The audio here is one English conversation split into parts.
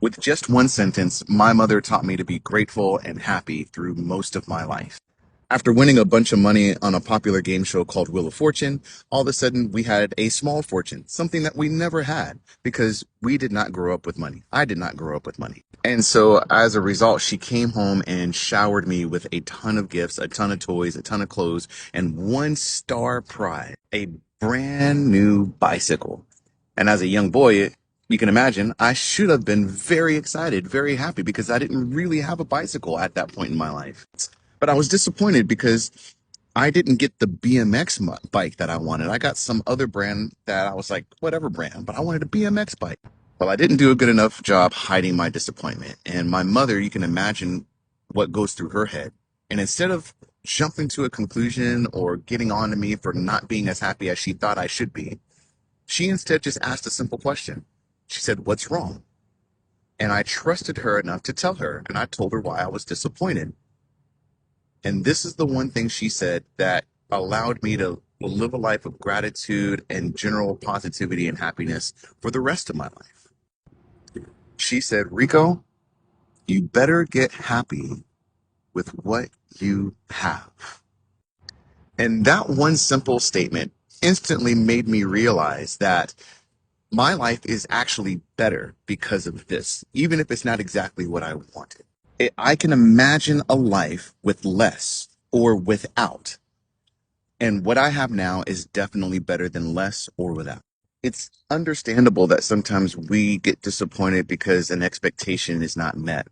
With just one sentence, my mother taught me to be grateful and happy through most of my life. After winning a bunch of money on a popular game show called Wheel of Fortune, all of a sudden we had a small fortune, something that we never had because we did not grow up with money. I did not grow up with money. And so as a result, she came home and showered me with a ton of gifts, a ton of toys, a ton of clothes, and one star prize, a brand new bicycle. And as a young boy, you can imagine I should have been very excited, very happy because I didn't really have a bicycle at that point in my life. But I was disappointed because I didn't get the BMX bike that I wanted. I got some other brand that I was like, whatever brand, but I wanted a BMX bike. Well, I didn't do a good enough job hiding my disappointment. And my mother, you can imagine what goes through her head. And instead of jumping to a conclusion or getting on to me for not being as happy as she thought I should be, she instead just asked a simple question. She said, "What's wrong?" And I trusted her enough to tell her, and I told her why I was disappointed. And this is the one thing she said that allowed me to live a life of gratitude and general positivity and happiness for the rest of my life. She said, "Rico, you better get happy with what you have." And that one simple statement instantly made me realize that my life is actually better because of this, even if it's not exactly what I wanted. I can imagine a life with less or without. And what I have now is definitely better than less or without. It's understandable that sometimes we get disappointed because an expectation is not met.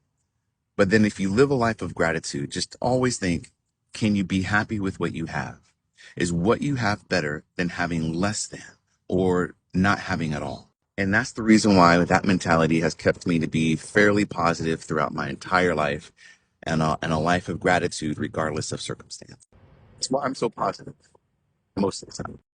But then if you live a life of gratitude, just always think, can you be happy with what you have? Is what you have better than having less than or not having at all? And that's the reason why that mentality has kept me to be fairly positive throughout my entire life and a life of gratitude regardless of circumstance. That's why I'm so positive most of the time.